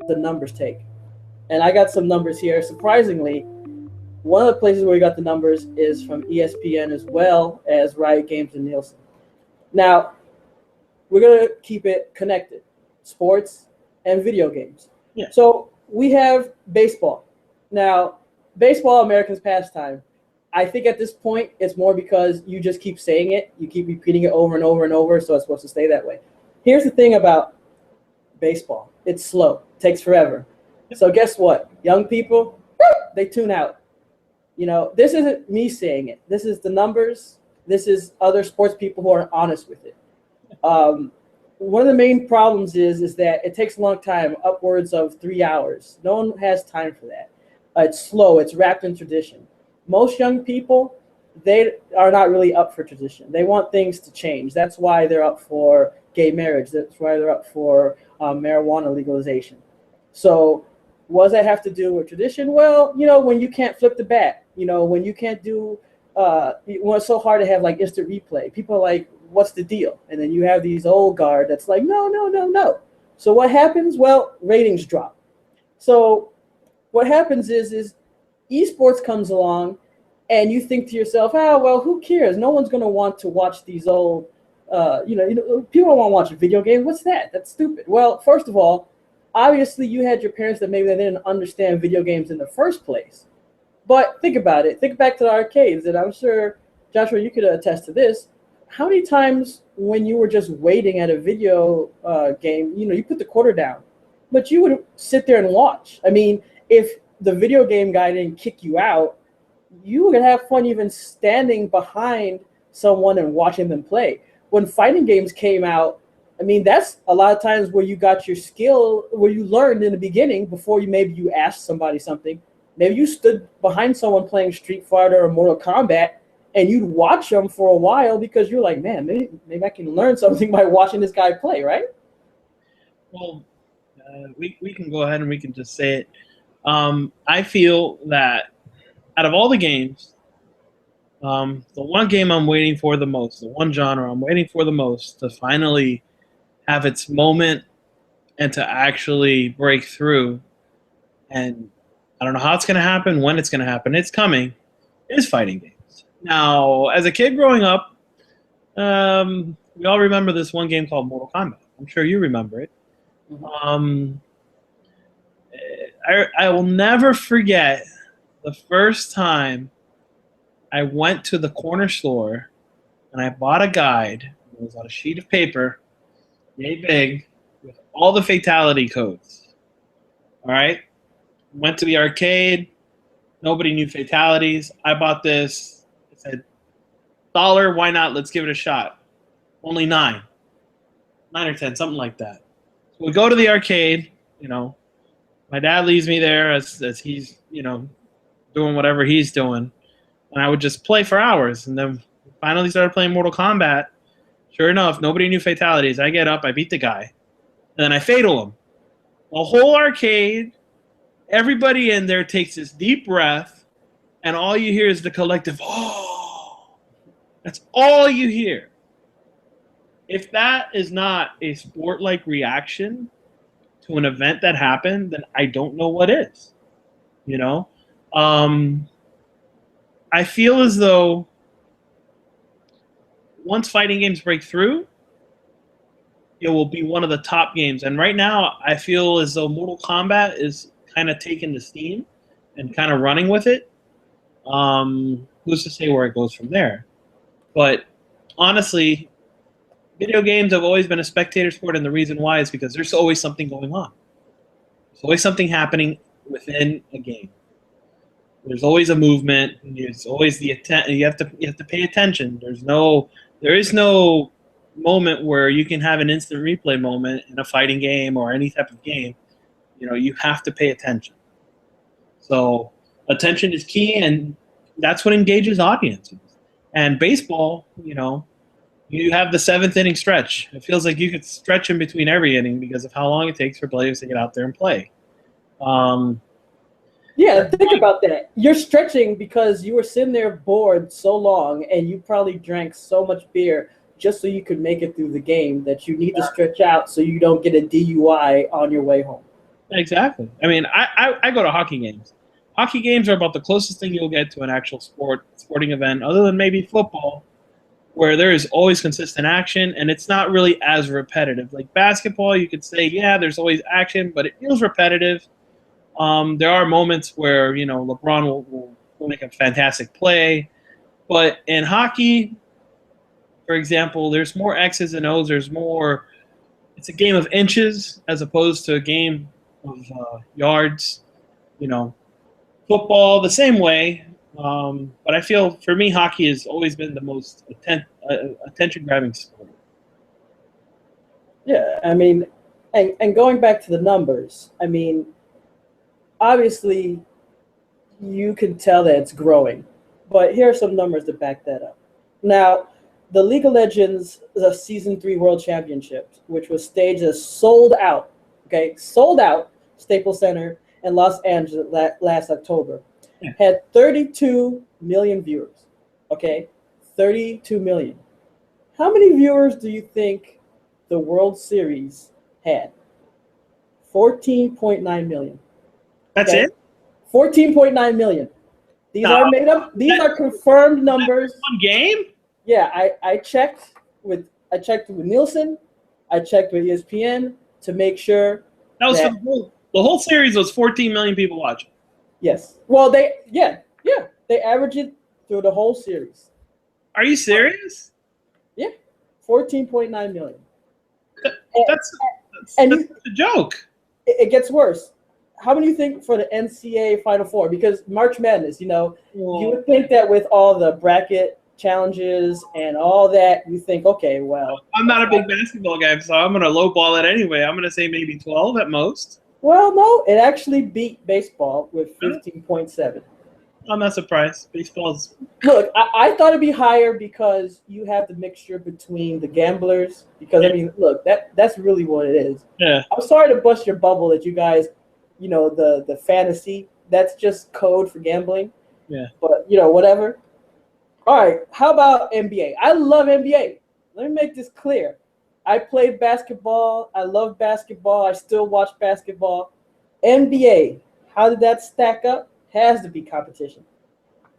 the numbers take. And I got some numbers here. Surprisingly, one of the places where we got the numbers is from ESPN as well as Riot Games and Nielsen. Now, we're going to keep it connected, sports and video games. Yeah. So we have baseball. Now, baseball, America's pastime. I think at this point, it's more because you just keep saying it. You keep repeating it over and over and over, so it's supposed to stay that way. Here's the thing about baseball. It's slow. It takes forever. So guess what? Young people, they tune out. You know, this isn't me saying it. This is the numbers. This is other sports people who are honest with it. One of the main problems is that it takes a long time, upwards of 3 hours. No one has time for that. It's slow. It's wrapped in tradition. Most young people, they are not really up for tradition. They want things to change. That's why they're up for gay marriage. That's why they're up for marijuana legalization. So what does that have to do with tradition? Well, you know, when you can't flip the bat, you know, when you can't do, when it's so hard to have like instant replay, people are like, what's the deal? And then you have these old guard that's like, no. So what happens? Well, ratings drop. So what happens is eSports comes along and you think to yourself, well, who cares? No one's going to want to watch these old, people don't want to watch video games. What's that? That's stupid. Well, first of all, obviously you had your parents that maybe they didn't understand video games in the first place. But think about it. Think back to the arcades, and I'm sure, Joshua, you could attest to this. How many times when you were just waiting at a video game, you know, you put the quarter down, but you would sit there and watch. I mean, if the video game guy didn't kick you out, you would have fun even standing behind someone and watching them play. When fighting games came out, I mean, that's a lot of times where you got your skill, where you learned in the beginning before maybe you asked somebody something. Maybe you stood behind someone playing Street Fighter or Mortal Kombat, and you'd watch them for a while because you're like, man, maybe I can learn something by watching this guy play, right? Well, we can go ahead and we can just say it. I feel that out of all the games, the one game I'm waiting for the most, the one genre I'm waiting for the most to finally have its moment and to actually break through, and I don't know how it's going to happen, when it's going to happen, it's coming, is fighting games. Now, as a kid growing up, we all remember this one game called Mortal Kombat. I'm sure you remember it. I will never forget the first time I went to the corner store and I bought a guide. It was on a sheet of paper, yay big, with all the fatality codes. All right? Went to the arcade. Nobody knew fatalities. I bought this. It said, $1, why not? Let's give it a shot. Only 9 or 10, something like that. So we go to the arcade, you know. My dad leaves me there as he's, you know, doing whatever he's doing. And I would just play for hours. And then finally started playing Mortal Kombat. Sure enough, nobody knew fatalities. I get up, I beat the guy. And then I fatal him. The whole arcade, everybody in there takes this deep breath. And all you hear is the collective, oh. That's all you hear. If that is not a sport-like reaction to an event that happened, then I don't know what is. You know? I feel as though once fighting games break through, it will be one of the top games. And right now, I feel as though Mortal Kombat is kind of taking the steam and kind of running with it. Who's to say where it goes from there? But honestly, video games have always been a spectator sport, and the reason why is because there's always something going on. There's always something happening within a game. There's always a movement. There's always the you have to pay attention. There is no moment where you can have an instant replay moment in a fighting game or any type of game. You know, you have to pay attention. So attention is key, and that's what engages audiences. And baseball, you know, you have the 7th inning stretch. It feels like you could stretch in between every inning because of how long it takes for players to get out there and play. Yeah, think about that. You're stretching because you were sitting there bored so long, and you probably drank so much beer just so you could make it through the game that you need to stretch out so you don't get a DUI on your way home. Exactly. I mean, I go to hockey games. Hockey games are about the closest thing you'll get to an actual sporting event, other than maybe football, where there is always consistent action and it's not really as repetitive. Like basketball, you could say, yeah, there's always action, but it feels repetitive. There are moments where, LeBron will make a fantastic play. But in hockey, for example, there's more X's and O's. There's more. It's a game of inches as opposed to a game of yards. You know, football the same way. But I feel for me, hockey has always been the most attention-grabbing sport. Yeah, I mean, and going back to the numbers, I mean, obviously, you can tell that it's growing, but here are some numbers to back that up. Now, the League of Legends, the Season 3 World Championships, which was staged as sold out Staples Center in Los Angeles last October, had 32 million viewers. Okay, 32 million. How many viewers do you think the World Series had? 14.9 million. That's okay? it? 14.9 million. These are made up. These are confirmed numbers. One game? Yeah, I checked with Nielsen. I checked with ESPN to make sure. That was for the whole series was 14 million people watching. Yes. Well, they average it through the whole series. Are you serious? Yeah, 14.9 million. That's a joke. It gets worse. How many you think for the NCAA Final Four? Because March Madness, you would think that with all the bracket challenges and all that, you think, okay, well. I'm not a big basketball guy, so I'm going to lowball it anyway. I'm going to say maybe 12 at most. Well, no, it actually beat baseball with 15.7. I'm not surprised. Baseball's. Look, I thought it'd be higher because you have the mixture between the gamblers. Because, I mean, look, that's really what it is. Yeah. I'm sorry to bust your bubble that you guys, the fantasy, that's just code for gambling. Yeah. But, whatever. All right, how about NBA? I love NBA. Let me make this clear. I played basketball. I love basketball. I still watch basketball. NBA, how did that stack up? Has to be competition.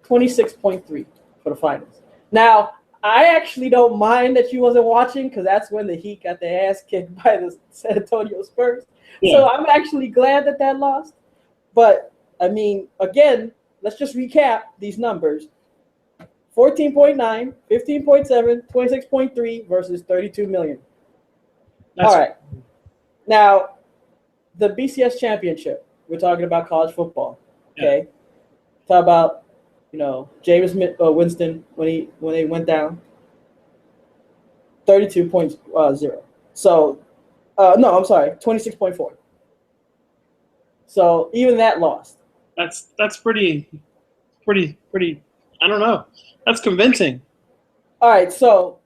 26.3 for the finals. Now, I actually don't mind that you wasn't watching because that's when the Heat got their ass kicked by the San Antonio Spurs. Yeah. So I'm actually glad that lost. But, I mean, again, let's just recap these numbers. 14.9, 15.7, 26.3 versus 32 million. All right. Now, the BCS championship, we're talking about college football. Okay. Yeah. Talk about, Jameis Winston when they went down. 32.0. So, no, I'm sorry, 26.4. So even that lost. That's pretty. I don't know. That's convincing. All right. So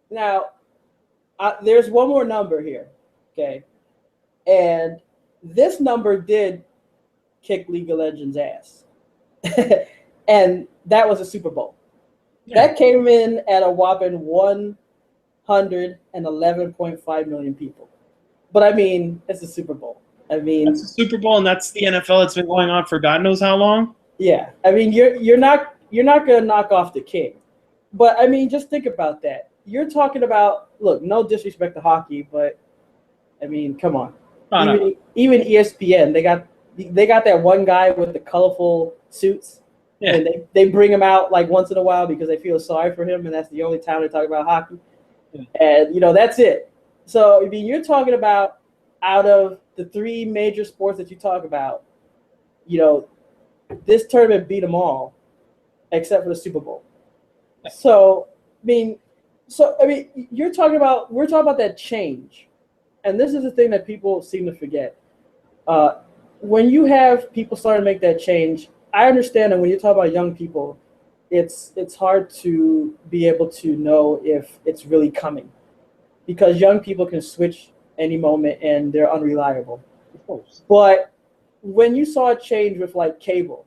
now there's one more number here. Okay. And this number did kick League of Legends ass. And that was a Super Bowl. Yeah. That came in at a whopping 111.5 million people. But I mean, it's a Super Bowl. I mean, that's a Super Bowl, and that's the NFL. It's been going on for God knows how long. Yeah, I mean, you're not gonna knock off the king, but I mean, just think about that. You're talking about, look, no disrespect to hockey, but I mean, come on. Even ESPN, they got that one guy with the colorful suits, and they bring him out like once in a while because they feel sorry for him, and that's the only time they talk about hockey. Yeah. And that's it. So I mean, you're talking about out of the three major sports that you talk about, this tournament beat them all, except for the Super Bowl. So I mean, we're talking about that change, and this is the thing that people seem to forget. When you have people starting to make that change, I understand that when you talk about young people, it's hard to be able to know if it's really coming, because young people can switch any moment and they're unreliable. Of course. But when you saw a change with like cable,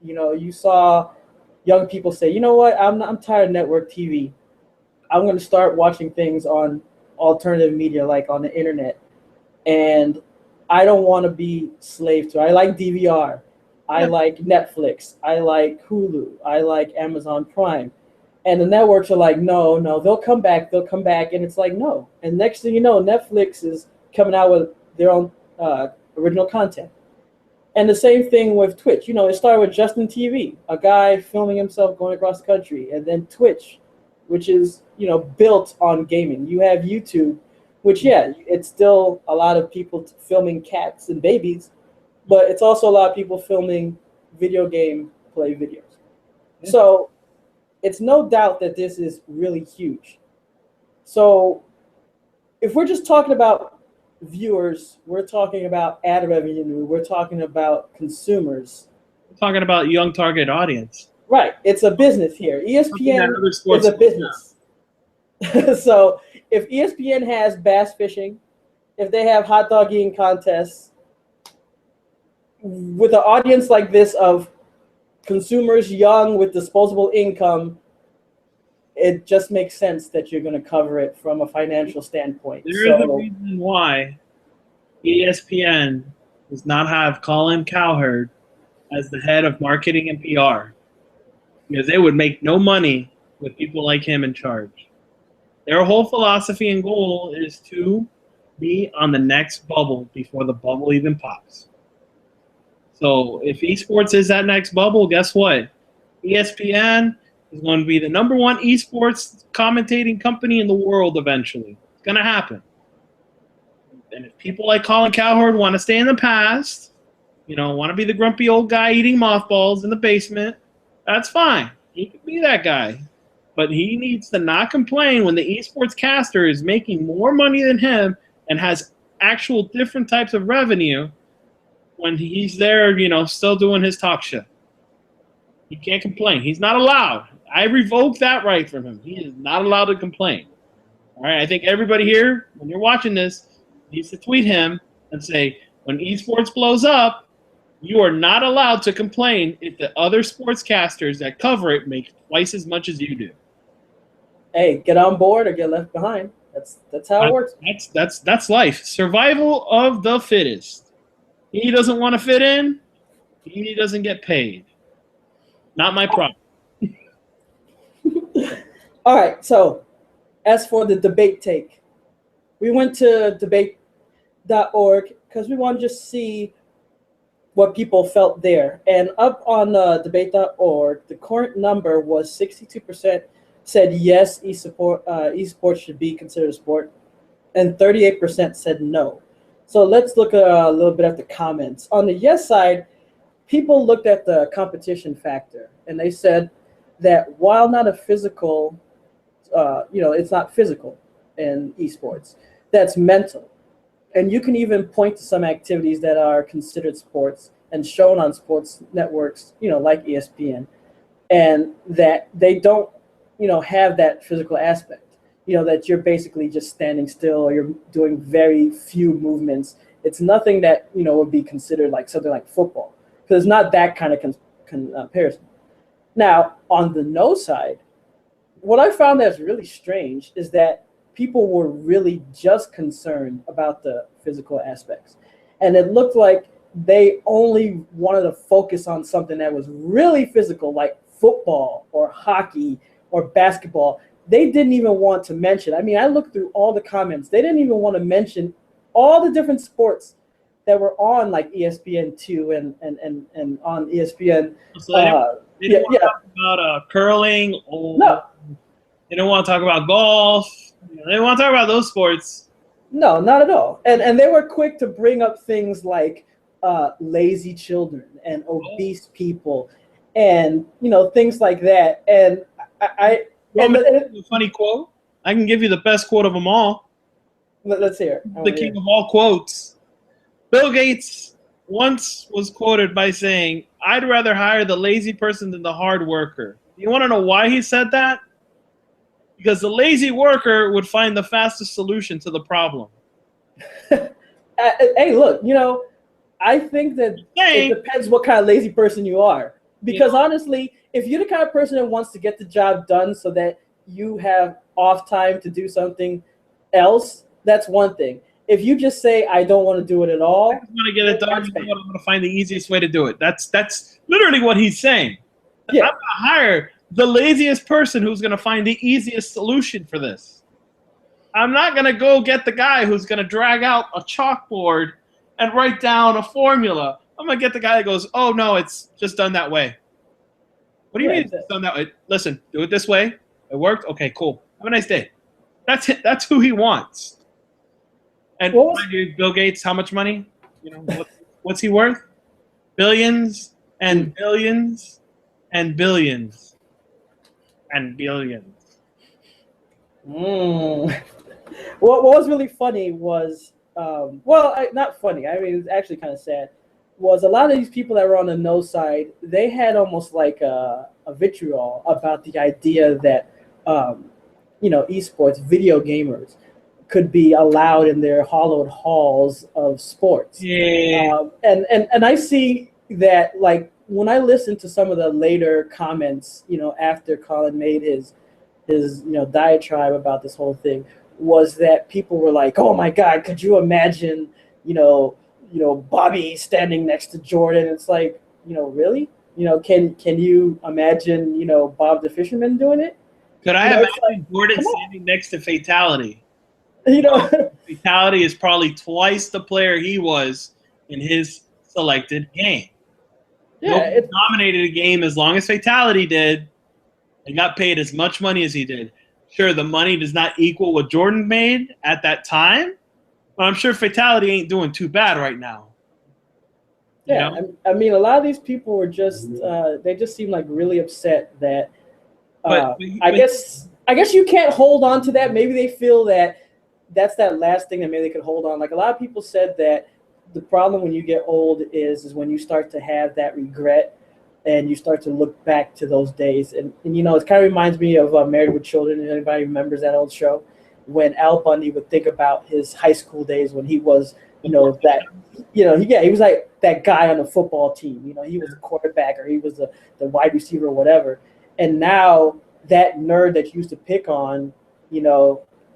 you saw young people say, you know what, I'm tired of network TV. I'm going to start watching things on alternative media, like on the internet. And I don't want to be slave to. I like DVR. I like Netflix. I like Hulu. I like Amazon Prime. And the networks are like, no, they'll come back. They'll come back. And it's like, no. And next thing you know, Netflix is coming out with their own original content. And the same thing with Twitch. It started with Justin TV, a guy filming himself going across the country. And then Twitch, which is, built on gaming. You have YouTube, which, it's still a lot of people filming cats and babies, but it's also a lot of people filming video game play videos. Yeah. So it's no doubt that this is really huge. So if we're just talking about viewers, we're talking about ad revenue, we're talking about consumers. We're talking about young target audience. Right. It's a business here. ESPN is a business. So if ESPN has bass fishing, if they have hot dog eating contests, with an audience like this of consumers young with disposable income, it just makes sense that you're going to cover it from a financial standpoint. There is a reason why ESPN does not have Colin Cowherds as the head of marketing and PR, because they would make no money with people like him in charge. Their whole philosophy and goal is to be on the next bubble before the bubble even pops. So if esports is that next bubble, guess what? ESPN is going to be the #1 esports commentating company in the world eventually. It's going to happen. And if people like Colin Cowherd want to stay in the past, want to be the grumpy old guy eating mothballs in the basement, that's fine. He can be that guy. But he needs to not complain when the esports caster is making more money than him and has actual different types of revenue when he's there, still doing his talk show. He can't complain. He's not allowed. I revoke that right from him. He is not allowed to complain. All right, I think everybody here, when you're watching this, needs to tweet him and say, when esports blows up, you are not allowed to complain if the other sportscasters that cover it make twice as much as you do. Hey, get on board or get left behind. That's how it works. That's life. Survival of the fittest. He doesn't want to fit in. He doesn't get paid. Not my problem. All right. So, as for the debate take, we went to debate.org because we want to just see what people felt there. And up on debate.org, the current number was 62% said yes, esports should be considered a sport, and 38% said no. So let's look a little bit at the comments. On the yes side, people looked at the competition factor, and they said that while not a physical, it's not physical in esports, that's mental. And you can even point to some activities that are considered sports and shown on sports networks, like ESPN, and that they don't, have that physical aspect. That you're basically just standing still or you're doing very few movements. It's nothing that, would be considered like something like football, because it's not that kind of comparison. Now, on the no side, what I found that's really strange is that people were really just concerned about the physical aspects. And it looked like they only wanted to focus on something that was really physical, like football or hockey or basketball. They didn't even want to mention. I mean, I looked through all the comments. They didn't even want to mention all the different sports that were on like ESPN2 and on ESPN. So they didn't want to talk about curling or they don't want to talk about golf. They don't want to talk about those sports. No, not at all. And they were quick to bring up things like lazy children and obese people and, things like that. And a funny quote? I can give you the best quote of them all. Let's hear it. The king of all quotes. Bill Gates once was quoted by saying, "I'd rather hire the lazy person than the hard worker." You want to know why he said that? Because the lazy worker would find the fastest solution to the problem. Hey, look, I think that it depends what kind of lazy person you are. Because honestly, if you're the kind of person that wants to get the job done so that you have off time to do something else, that's one thing. if you just say I don't want to do it at all, I just want to get it done. that's You know fair. what? I'm going to find the easiest way to do it. That's literally what he's saying. Yeah. I'm going to hire the laziest person who's going to find the easiest solution for this. I'm not going to go get the guy who's going to drag out a chalkboard and write down a formula. I'm going to get the guy that goes, oh, no, it's just done that way. What do you mean it's done that way? Listen, do it this way. It worked? Okay, cool. Have a nice day. That's it. That's who he wants. And Bill Gates, how much money? You know, what's he worth? Billions and billions and billions and billions. What was really funny was, not funny. I mean, it was actually kind of sad. Was a lot of these people that were on the no side, they had almost like a vitriol about the idea that, esports, video gamers, could be allowed in their hollowed halls of sports. Yeah. And I see that, like, when I listen to some of the later comments, after Colin made his diatribe about this whole thing, was that people were like, oh my God, could you imagine, Bobby standing next to Jordan? It's like, really? Can you imagine, Bob the Fisherman doing it? Could I imagine Jordan standing next to Fatality? Fatality is probably twice the player he was in his selected game. Yeah, Nobody dominated a game as long as Fatality did and got paid as much money as he did. Sure, the money does not equal what Jordan made at that time, but I'm sure Fatality ain't doing too bad right now. Yeah, I mean, a lot of these people were just they just seem like really upset that. I guess you can't hold on to that. Maybe they feel that that's that last thing that maybe they could hold on. Like, a lot of people said that the problem when you get old is when you start to have that regret and you start to look back to those days. And it kind of reminds me of Married with Children. If anybody remembers that old show, when Al Bundy would think about his high school days when he was, he was like that guy on the football team. He was a quarterback or he was the wide receiver or whatever. And now that nerd that you used to pick on,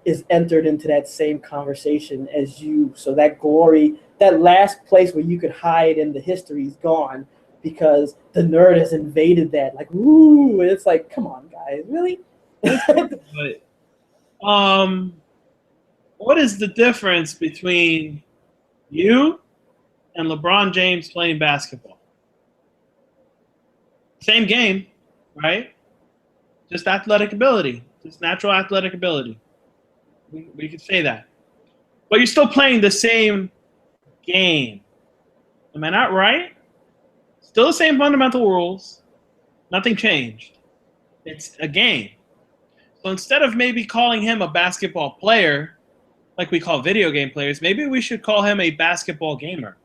is entered into that same conversation as you. So that glory, that last place where you could hide in the history is gone because the nerd has invaded that. Like, woo! And it's like, come on, guys, really? What is the difference between you and LeBron James playing basketball? Same game, right? Just athletic ability, just natural athletic ability. We could say that. But you're still playing the same game. Am I not right? Still the same fundamental rules. Nothing changed. It's a game. So instead of maybe calling him a basketball player, like we call video game players, maybe we should call him a basketball gamer.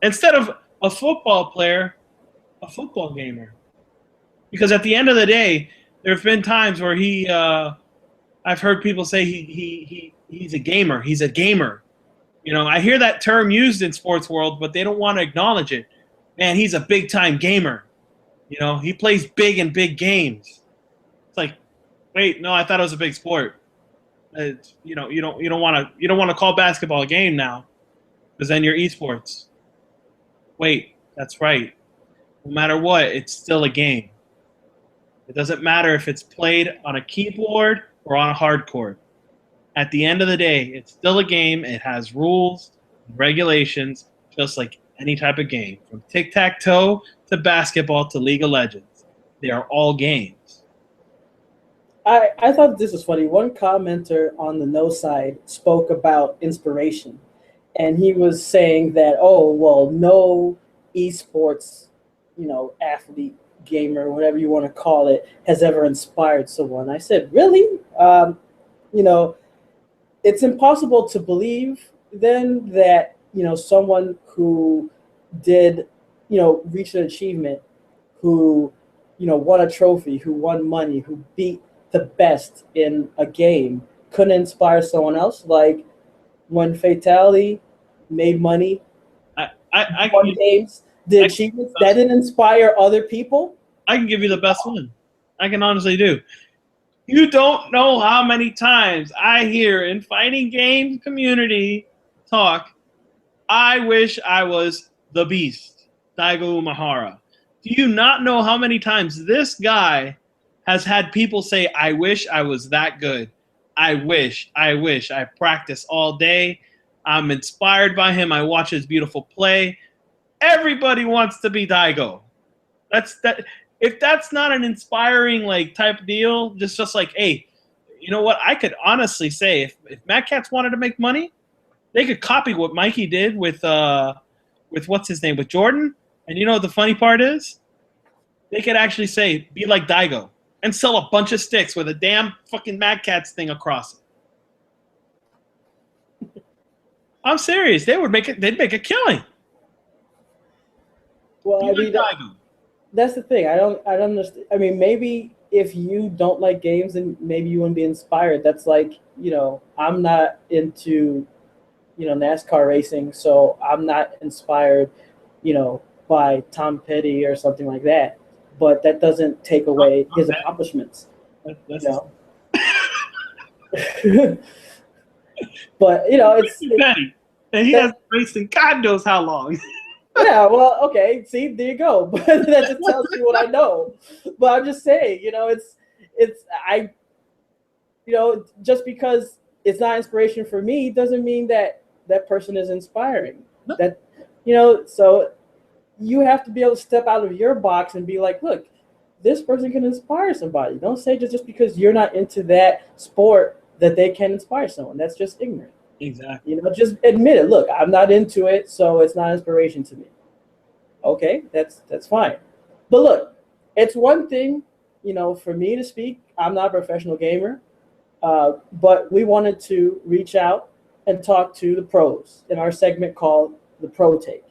Instead of a football player, a football gamer. Because at the end of the day, there have been times where I've heard people say he's a gamer. He's a gamer. I hear that term used in sports world, but they don't want to acknowledge it. Man, he's a big time gamer. He plays big in big games. It's like, wait, no, I thought it was a big sport. You don't want to call basketball a game now, because then you're eSports. Wait, that's right. No matter what, it's still a game. It doesn't matter if it's played on a keyboard or on a hard court. At the end of the day, it's still a game. It has rules and regulations, just like any type of game. From tic-tac-toe to basketball to League of Legends. They are all games. I thought this was funny. One commenter on the no side spoke about inspiration. And he was saying that, no eSports, athlete, gamer, whatever you want to call it, has ever inspired someone. I said, really? It's impossible to believe then that, someone who did, reach an achievement, who, won a trophy, who won money, who beat the best in a game couldn't inspire someone else. Like when Fatality made money, won games, the achievements, that didn't inspire other people. I can give you the best one. I can honestly do. You don't know how many times I hear in fighting game community talk, I wish I was the beast, Daigo Umehara. Do you not know how many times this guy has had people say, I wish I was that good. I wish. I practice all day. I'm inspired by him. I watch his beautiful play. Everybody wants to be Daigo. That's that. If that's not an inspiring like type deal, just like, hey, you know what? I could honestly say if Mad Cats wanted to make money, they could copy what Mikey did with what's his name, with Jordan. And you know what the funny part is? They could actually say, be like Daigo and sell a bunch of sticks with a damn fucking Mad Cats thing across it. I'm serious. They'd make a killing. Well, I mean, that's the thing. I don't understand. I mean, maybe if you don't like games, then maybe you wouldn't be inspired. That's like, I'm not into, NASCAR racing, so I'm not inspired, by Tom Petty or something like that. But that doesn't take away his accomplishments. But it's Petty, and he hasn't raced in God knows how long. Yeah, well, okay. See, there you go. But that just tells you what I know. But I'm just saying, just because it's not inspiration for me doesn't mean that that person is inspiring. No. So you have to be able to step out of your box and be like, look, this person can inspire somebody. Don't say just because you're not into that sport that they can inspire someone. That's just ignorant. Exactly. Just admit it. Look, I'm not into it, so it's not inspiration to me. Okay, that's fine. But look, it's one thing, for me to speak. I'm not a professional gamer, but we wanted to reach out and talk to the pros in our segment called The Pro Take.